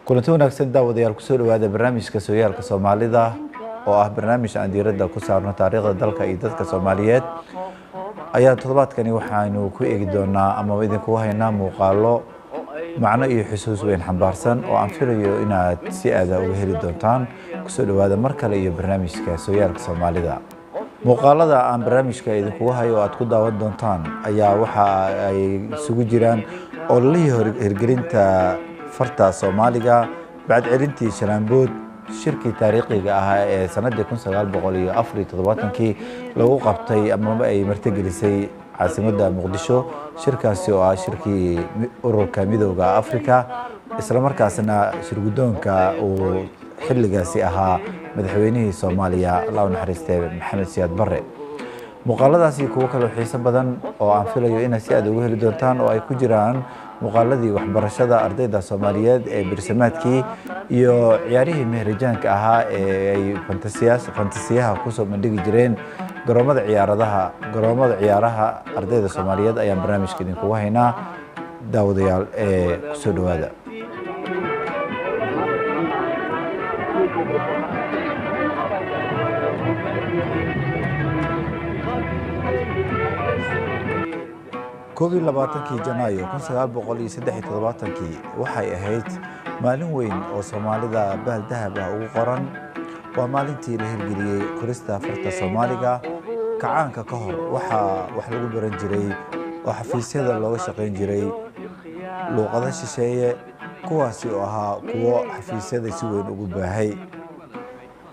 kulanti wanaagsan daawadayaal kusoo dhawaada barnaamijka sooyaalka Soomaalida oo ah barnaamij aan diiradda ku saarno taariikhda dalka iyo dadka Soomaaliyeed ayaa toddobaadkani waxaanu ku eegi doonaa ama idinku haynaa muuqaalo macno iyo xusuus weyn xambaarsan oo aan filayo inaad si aad uga heli doontaan kusoo dhawaada mar kale iyo barnaamijka sooyaalka Soomaalida muuqaalada aan barnaamijka idinku hayo aad ku daawan doontaan ayaa waxa ay isugu jiraan ololihii hirgelinta farta Soomaaliga بعد علنتي شلانبود شركة تاريخية سنة 1974 لو قبطي أمام أي مرتجلسي عاصمة مقدشو شركة سوا شركة أوروكا ميدوغا أفريقيا إسلام مركزنا شرقدون كا وحل جاسيها مدحوينه سوماليا الله نحرسته محمد سياد بري مقالداسي kuwa kale xiiso badan oo aan filayo in si aad ugu heli doontaan oo ay ku jiraan muqaaladii waxbarashada ardayda Soomaaliyeed ee birsamaadkii iyo ciyaarihii mehrijaanka ahaa ee ay fantasiyaha ku soo bandhigi jireen garoomada ciyaaraha ardayda Soomaaliyeed ayaan barnaamijka idinku haynaa daawadayaal ee ku soo dhawaada كوبي لباتنكي جنايو 1973 waxay ahayd maalin weyn oo Soomaalida baaldahab ah ugu qoran waa maalintii la hirgeliyay qorista farta Soomaaliga kacaanka ka hor waxa wax lagu baran jiray oo xafiisyada looga shaqeyn jiray luqada shisheeye kuwaasi oo ahaa kuwo xafiisyada si weyn ugu baahay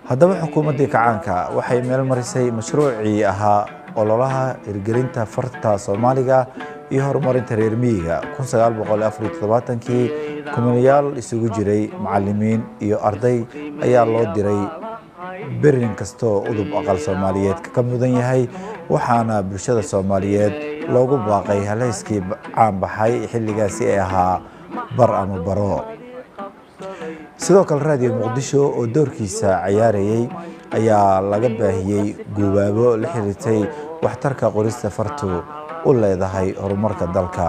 haddaba xukuumadda kacaanka waxay meel marisay mashruucii ahaa ololaha hirgelinta farta Soomaaliga iyo horumarinta reer miyiga 1974 kumanyaal isugu jiray macallimiin iyo arday ayaa loo diray berin kasto udub aqal Soomaaliyeed ka mudan yahay waxaana bulshada Soomaaliyeed loogu baaqay haleyskii caan baxay xilligaasi ay ahaa bar ama baro sidoo kale raadiyo Muqdisho oo doorkiisa ciyaarayay ayaa laga baahiyay guubaabo la xiriirtay waxtarka qorista fartu u leedahay horumarka dalka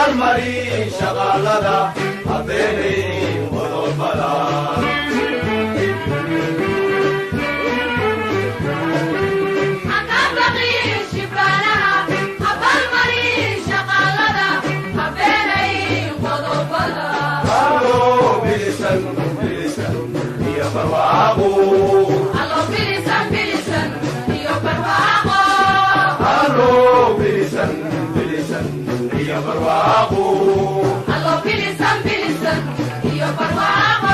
المري شغالة أبيني وضبلا أكبري شبرانها أبا المري شغالة أبيني وضبلا ألو بلسان يا برواقو ألو بلسان يا برواقو ألو بلسان يا برواقو الله بلسان يا برواقو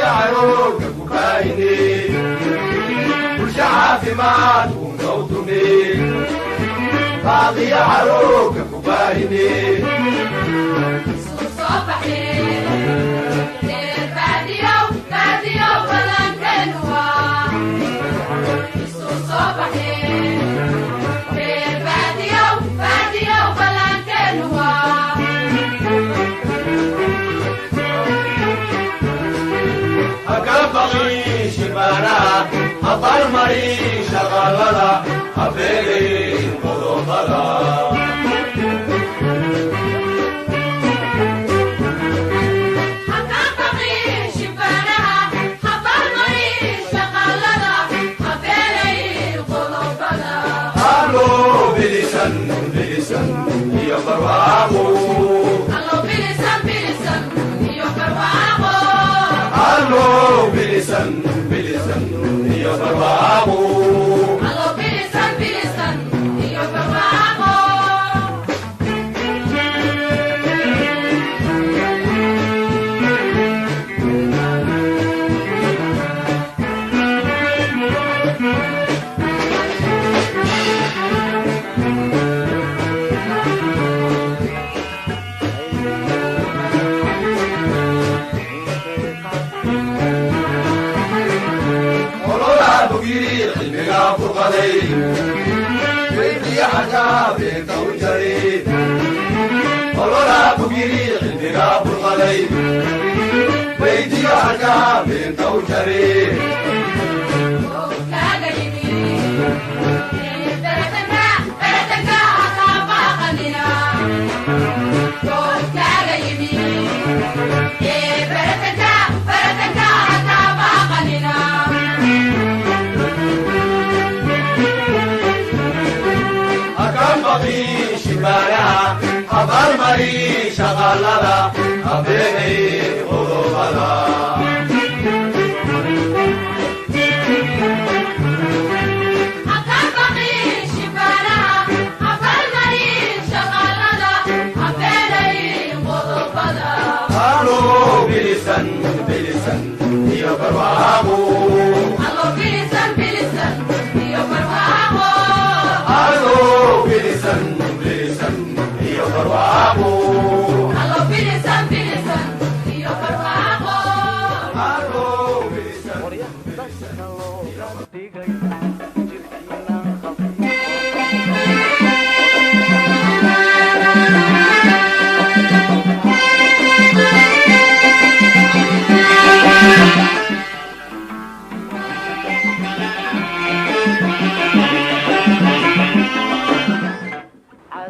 عروق كوكايني والشعب ما تكون قوتني باقي عروق كوكايني صبحي باديو ولا كنوا صبحي باديو ولا كنوا أطال مري شغالة أبيلي وضوطلا أكبري شبانها أطال مري شغالة أبيلي وضوطلا ألو بلسان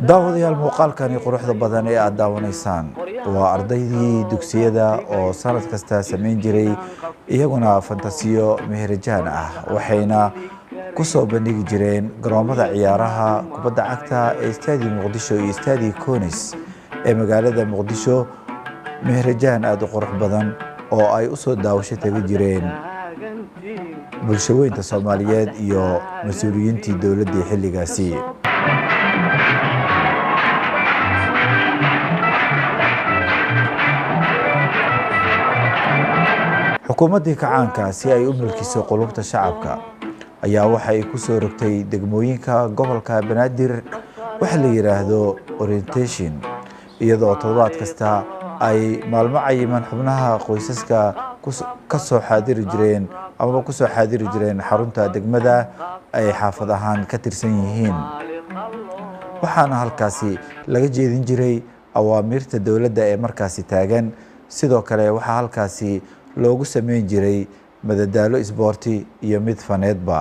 daawadayaal muuqaalkani quruxda badan ee aad daawanaysaan waa ardaydii dugsiyada oo sanad kasta samayn jiray iyaguna fantasiyo meherjaan ah waxayna ku soo bandhigi jireen garoomada ciyaaraha kubadda cagta ee istaadi muqdisho iyo istaadi Konis ee magaalada muqdisho meherjaan aad u qurux badan oo ay u soo daawasho tagi jireen bulshooyinka Soomaaliyeed iyo mas'uuliyiintii dawladda xilligaasi xukuumadii kacaanka si ay u milkiso qulubta shacabka ayaa waxa ay ku soo rogtay degmooyinka gobolka Banaadir waxa la yiraahdo orientation iyadoo toddobaad kasta ay maalmo cayiman xubnaha qoysaska ka soo xaadiri jireen ama ku soo xaadiri jireen xarunta degmada ay xaafad ahaan ka tirsan yihiin waxaana halkaasi laga jeedin jiray awaamirta dawladda ee markaasi taagan sidoo kale waxa halkaasi loogu sameyn jiray madadaalo isboorti iyo mid faneedba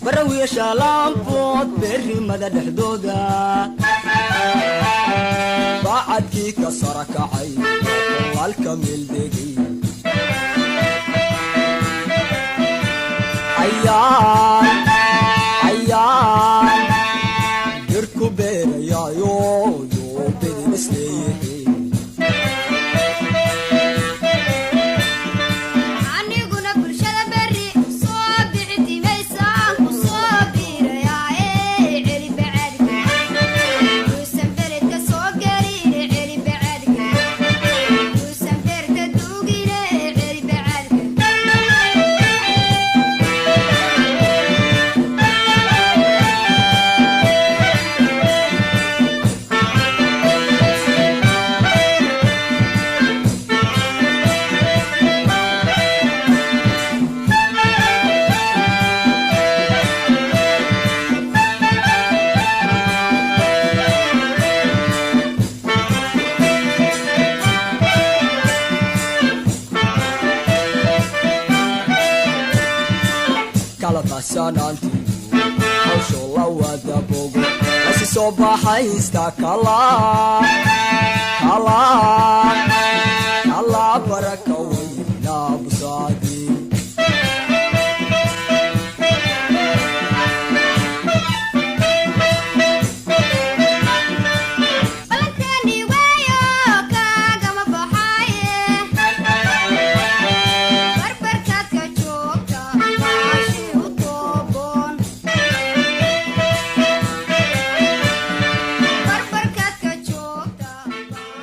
بروي شالام فوت بري مدى دحدودا بعد كي كسرك عين والكمل دقي عيان يركو بين يا يو بين سنيدي habsanaanti hawsho la wada bogo lasi soo baxaysta kala baraka weyna busaadi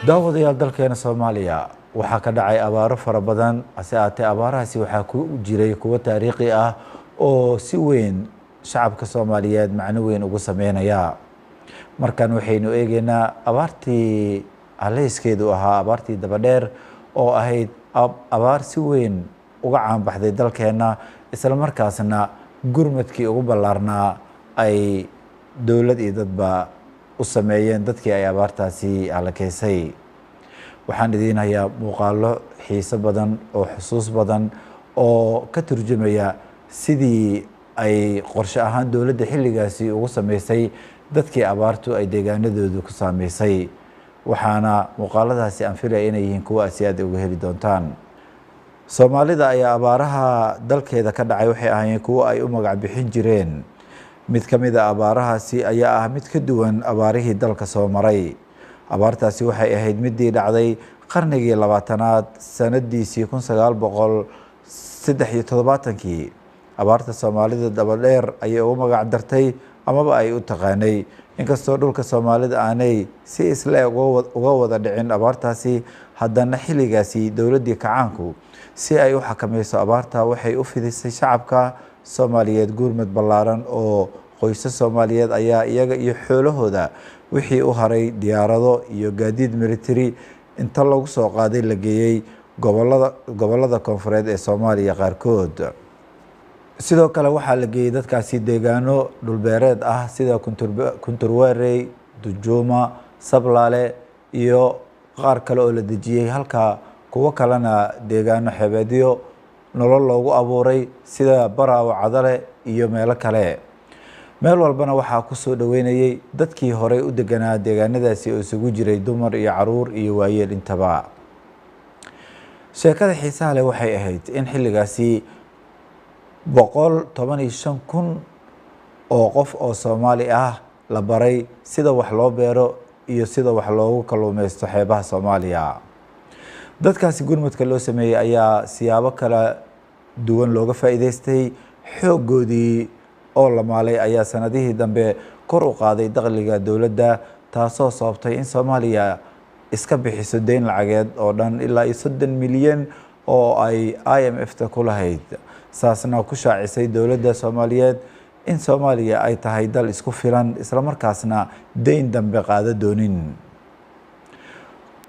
daawadayaal dalkeena Soomaaliya waxaa ka dhacay abaaro fara badan ase aatee abaarahaasi waxaa ku jiray kuwa taariikhi ah oo si weyn shacabka Soomaaliyeed macno weyn ugu sameynaya markan waxaynu eegaynaa abaartii haleyskeedu ahaa abaartii dabadheer oo ahayd abaar si weyn uga caan baxday dalkeena isla markaasna gurmadkii ugu ballaarnaa ay dawlad iyo dadba u sameeyeen dadkii ay abaartaasi halakeysay waxaan idiin hayaa muuqaalo xiiso badan oo xusuus badan oo ka turjumaya sidii ay qorshe ahaan dawladda xilligaasi ugu sameysay dadkii abaartu ay deegaanadoodu ku saameysay waxaana muuqaaladaasi aan filaya inay yihiin kuwa si aad uga heli doontaan Soomaalida ayaa abaaraha dalkeeda ka dhacay waxay ahaayeen kuwa ay u magac bixin jireen mid ka mid ah abaarahaasi ayaa ah mid ka duwan abaarihii dalka soo maray abaartaasi waxay ahayd midii dhacday qarnigii 20aad sanadiisii 1973 abaarta Soomaalida dabadheer ayay ugu magac dartay amaba ay u taqaanay inkastoo dhulka Soomaalida aanay si isla uga wada dhicin abaartaasi haddana xilligaasi dawladii kacaanku si ay u xakameyso abaarta waxay u fidisay shacabka Soomaaliyeed gurmad ballaaran oo qoysas Soomaaliyeed ayaa iyaga iyo xoolahooda wixii u haray diyaarado iyo gaadiid military inta lagu soo qaaday la geeyay gobolada koonfureed ee Soomaaliya qaarkood sidoo kale waxaa la geeyay dadkaasi deegaano dhulbeereed ah sida Kunturwaarey Dujuma Sablaale iyo qaar kale oo la dejiyay halka kuwa kalena deegaano xeebeedyo nolol loogu abuuray sida Baraawo Cadale iyo meelo kale meel walbana waxaa ku soo dhaweynayay dadkii hore u deganaa deegaanadaasi oo isugu jiray dumar iyo caruur iyo waayeel intaba sheekada xiisaha leh waxay ahayd in xilligaasi 115,000 oo qof oo Soomaali ah la baray sida wax loo beero iyo sida wax loogu kalluumeysto xeebaha Soomaaliya dadkaasi gurmadka loo sameeyay ayaa siyaabo kala duwan looga faa'iideystay xoogoodii oo la maalay ayaa sanadihii dambe kor u qaaday dakhliga dawladda taasoo sababtay in Soomaaliya iska bixiso deyn lacageed oo dhan ilaa 30 milyan oo ay IMF-ta ku lahayd saasna ku shaacisay dawladda Soomaaliyeed in Soomaaliya ay tahay dal isku filan isla markaasna deyn dambe qaada doonin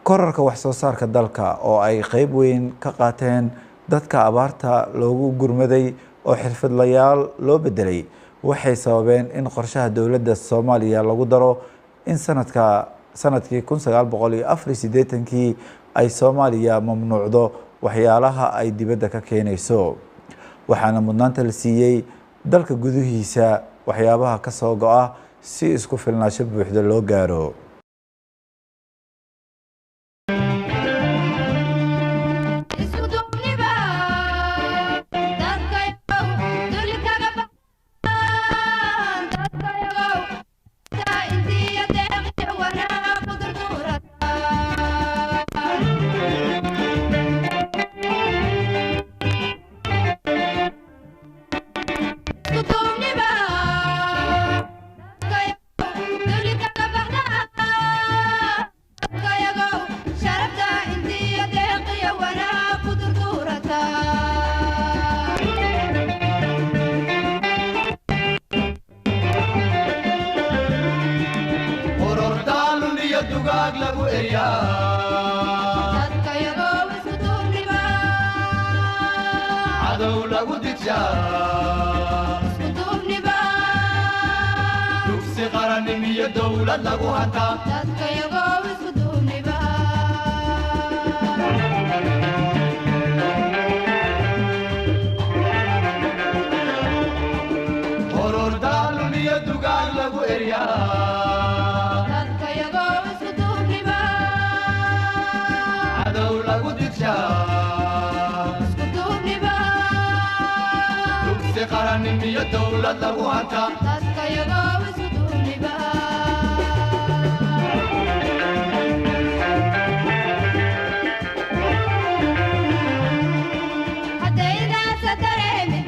korarka wax soo saarka dalka oo ay qayb weyn ka qaateen dadka abaarta loogu gurmaday oo xirfadlayaal loo bedelay waxay sababeen in qorshaha dawladda Soomaaliya lagu daro in sanadkii 1984 ay Soomaaliya mamnuucdo waxyaalaha ay dibadda ka keenayso waxaana mudnaanta la siiyay dalka gudihiisa waxyaabaha ka soo go'a si isku filnaansho buuxda loo gaaro dawlad lagu hataa dadka iyagoo isku duubniba dawlad lagu hantaa dadka iyagoo isku duubniba haddaydaasa dareemin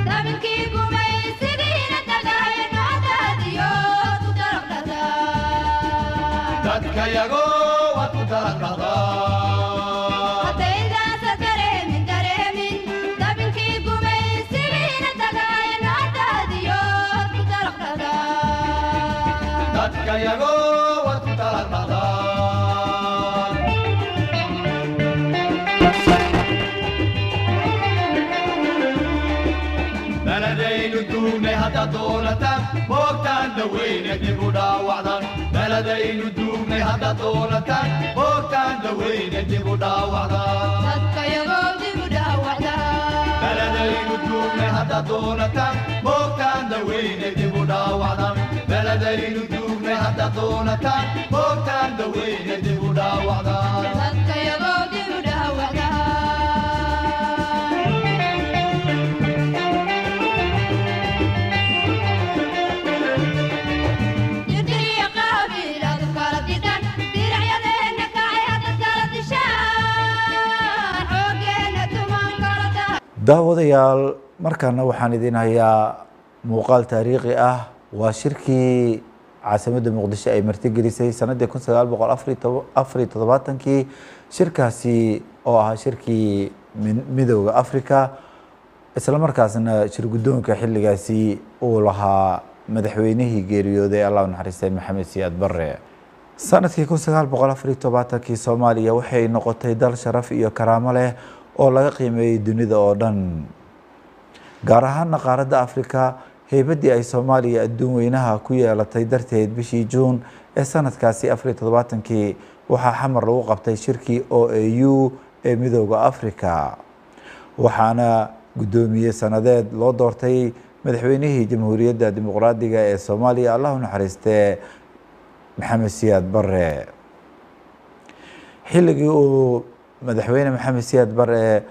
dabinkii gumaysigiina tagay noocdaadiyo ku daraqdhada dadka yagoo waad ku daraqdhada haddaydaasa dareemin dabinkii gumaysigiina tagay noocdaadiyo ku daraqdhada dadka yagoo waad ku daraqdhada بلدين الدومي هذا دولتان بوقتان دوينة دبودا وعدان بلدين الدومي هذا دولتان بوقتان دوينة دبودا وعدان dadka iyagoo dib u dhaawacdaa بلدين الدومي هذا دولتان بوقتان دوينة دبودا وعدان بلدين الدومي هذا دولتان بوقتان دوينة دبودا وعدان dadka iyagoo dib u dhaawacdaa jirdiriya qaabiiladu kala didhan diracyadeenna kacay hadda kala dishaan xooggeena tuman kala daa daawadayaal markaana waxaan idin hayaa muuqaal taariikhi ah waa shirkii caasimadda muqdisho ay martigelisay sanadii 1974 shirkaasi oo ahaa shirkii midowda africa isla markaasna shir guddoonka xilligaasi uu lahaa madaxweynihii geeriyooday allah naxariistay maxamed siyaad barre sanadkii 1974 soomaaliya waxay noqotay dal sharaf iyo karaamo leh oo laga qiimeeyey dunida oo dhan gaar ahaana qaaradda africa heybadii ay soomaaliya adduun weynaha ku yeelatay darteed bishii juun ee sanadkaasi 74 waxaa xamar lagu qabtay shirkii OAU ee midowda africa waxaana guddoomiye sanadeed loo doortay madaxweynihii jamhuuriyadda dimuqraadiga ee soomaaliya allah naxariistee maxamed siyaad barre xilligii uu madaxweyne maxamed siyaad barre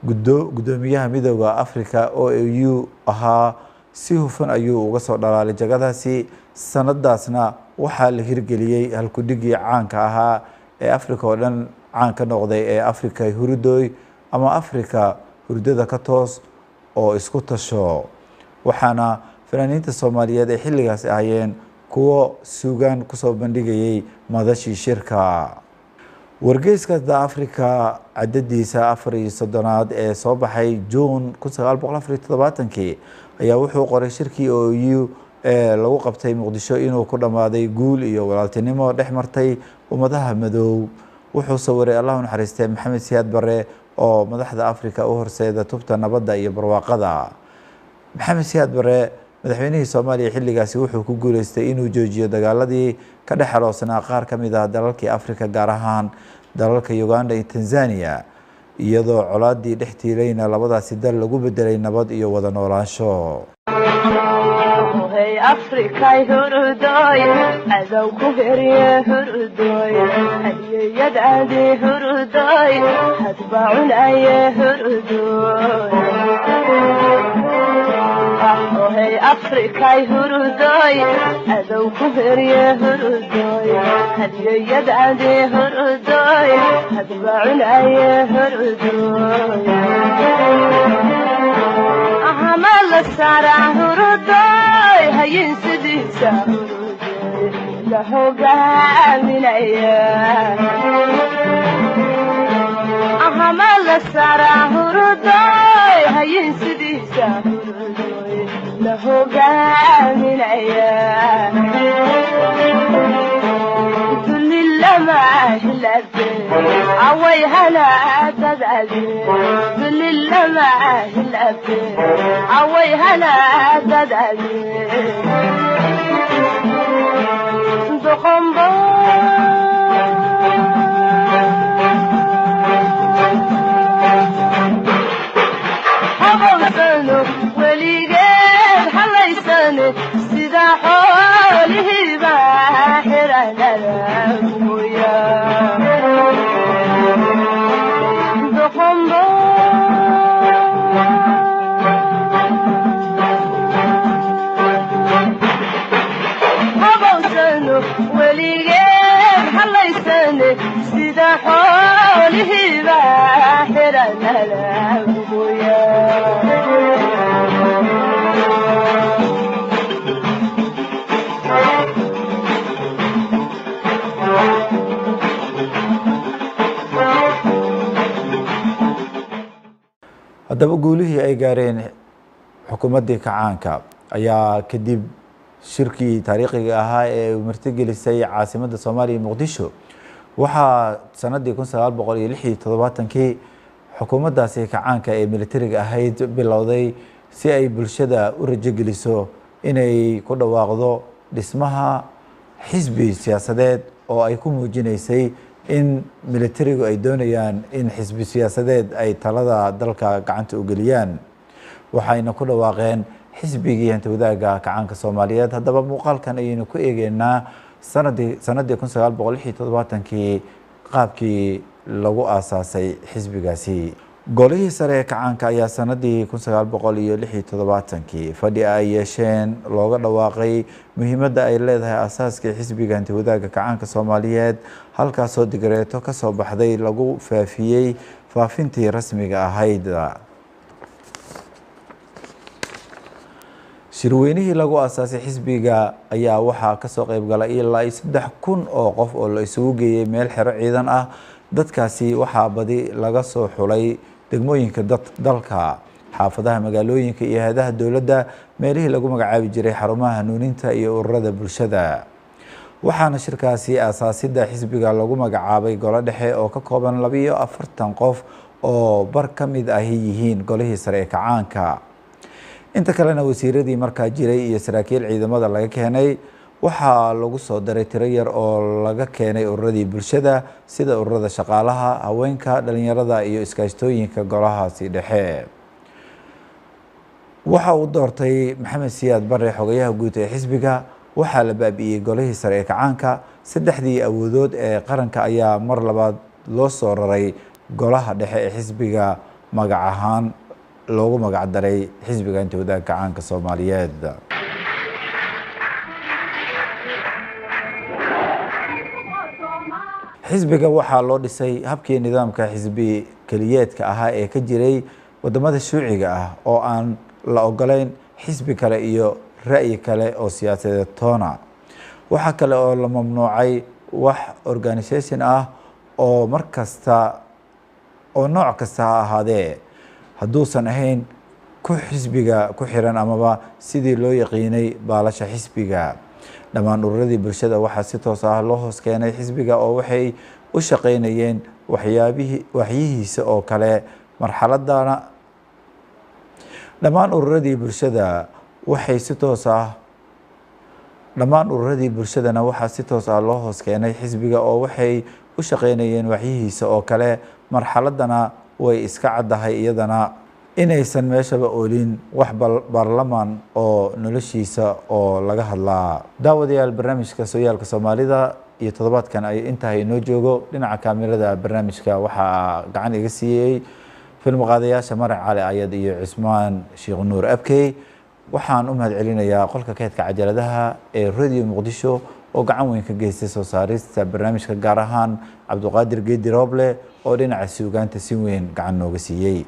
guddoomiyaha midowda africa OAU ahaa si hufan ayuu uga soo dhalaalay jagadaasi sanadaasna waxaa la hirgeliyey halkudhigii caanka ahaa ee africa oo dhan caan ka noqday ee africa hurudooy ama africa hurdada ka toos oo isku tasho waxaana fanaaniinta soomaaliyeed ay xilligaas ahayeen kuwo suugaan kusoo bandhigayay madashii shirka wargeyska da africa cadadiisa 34aad ee soo baxay juun 1974 ayaa wuxuu qoray shirkii OAU ee lagu qabtay muqdisho inuu ku dhammaaday guul iyo walaaltinimo dhex martay ummadaha madow wuxuu sawiray allah naxariistay maxamed siyaad barre oo madaxda africa u horseeda tubta nabadda iyo barwaaqada maxamed siyaad barre madaxweynihii soomaaliya xilligaasi wuxuu ku guuleystay inuu joojiyo dagaaladii ka dhex xaloosnaa qaar ka mid ah dalalkii africa gaar ahaan dalalka uganda iyo tanzania iyadoo colaadii dhex tiilayna labadaasi dal lagu bedelay nabad iyo wada noolaansho afrikay hurudoy adow ku herye hurudoy hadiyeyadaadi hurudoy hadbacunaye hurudoy ahoy afrikay hurudoy adow ku herye hurudoy hadiyeyadaadi hurudoy hadbacunaye hurudoy ahamala sara hurudoy hayin sidiisa hurudoy la hogaaminaya ahamala sara hurudoy hayin sidiisa hurudoy la hogaaminaya dulilama hilade away hala tadade dulilama hilade away hala tadade doqombo habawsano weligeed halaysane sida xoolihiiba xiranada mooya doqombo xiranalaguya haddaba guulihii ay gaareen xukuumaddii kacaanka ayaa kadib shirkii taariikhiga ahaa ee martigelisay caasimadda soomaaliya muqdisho waxaa sanadii 1976kii xukuumaddaasi kacaanka ee militariga ahayd bilowday si ay bulshada u rajogeliso inay ku dhawaaqdo dhismaha xisbi siyaasadeed oo ay ku muujinaysay in militarigu ay doonayaan in xisbi siyaasadeed ay talada dalka gacanta u geliyaan waxayna ku dhawaaqeen xisbigii hanti wadaagga kacaanka soomaaliyeed haddaba muuqaalkan ayaynu ku eegeynaa sanadii 1976kii qaabkii lagu aasaasay xisbigaasi golihii sare ee kacaanka ayaa sanadii 1976kii fadhi ay yeesheen looga dhawaaqay muhiimadda ay leedahay aasaaskii xisbiga hanti wadaagga kacaanka soomaaliyeed halkaasoo digreeto ka soo baxday lagu faafiyey faafintii rasmiga ahayd shirweynihii lagu aasaasay xisbiga ayaa waxaa kasoo qayb galay ilaa 3,000 oo qof oo la isugu geeyey meel xero ciidan ah dadkaasi waxaa badi laga soo xulay degmooyinka dalka xaafadaha magaalooyinka iyo hay'adaha dowladda meelihii lagu magacaabi jiray xarumaha hanuuninta iyo ururada bulshada waxaana shirkaasi aasaasidda xisbiga lagu magacaabay golo dhexe oo ka kooban 42 qof oo bar ka mid ahi yihiin golihii sare ee kacaanka inta kalena wasiiradii markaa jiray iyo saraakiil ciidamada laga keenay waxaa lagu soo daray tiro yar oo laga keenay ururadii bulshada sida ururada shaqaalaha haweenka dhalinyarada iyo iskaashtooyinka golahaasi dhexe waxa uu doortay maxamed siyaad bare xogayaha guud ee xisbiga waxaa la baabi'iyey golihii sare ee kacaanka saddexdii awoodood ee qaranka ayaa mar labaad loo soo raray golaha dhexe ee xisbiga magac ahaan loogu magac daray xisbiga hanti wadaagga kacaanka soomaaliyeed xisbiga waxaa loo dhisay habkii nidaamka xisbi keliyeedka ahaa ee ka jiray wadamada shuuciga ah oo aan la ogolayn xisbi kale iyo ra'yi kale oo siyaasadeed toona waxaa kale oo la mamnuucay wax organisation ah oo mar kasta oo nooc kasta ha ahaadee hadduusan ahayn ku xisbiga ku xiran amaba sidii loo yaqiinay baalasha xisbiga dhammaan ururadii bulshada waxaa si toos ah loo hoos keenay xisbiga oo waxay u shaqaynayeen waxyihiisa oo kale marxaladana dhammaan ururadii bulshadana waxaa si toos ah loo hoos keenay xisbiga oo waxay u shaqaynayeen waxyihiisa oo kale marxaladana way iska caddahay iyadana inaysan meeshaba oolin wax baarlamaan oo noloshiisa oo laga hadlaa daawadayaal barnaamijka sooyaalka soomaalida iyo toddobaadkan ay intaa inoo joogo dhinaca kaamirada barnaamijka waxaa gacan iga siiyey filmqaadayaasha marac cali ayad iyo cismaan sheekh nuur abkey waxaan u mahad celinayaa qolka keedka cajaladaha ee radio muqdisho oo gacan weyn ka geystay soo saarista barnaamijka gaar ahaan cabduqaadir geedi rooble oo dhinaca suugaanta si weyn gacan nooga siiyey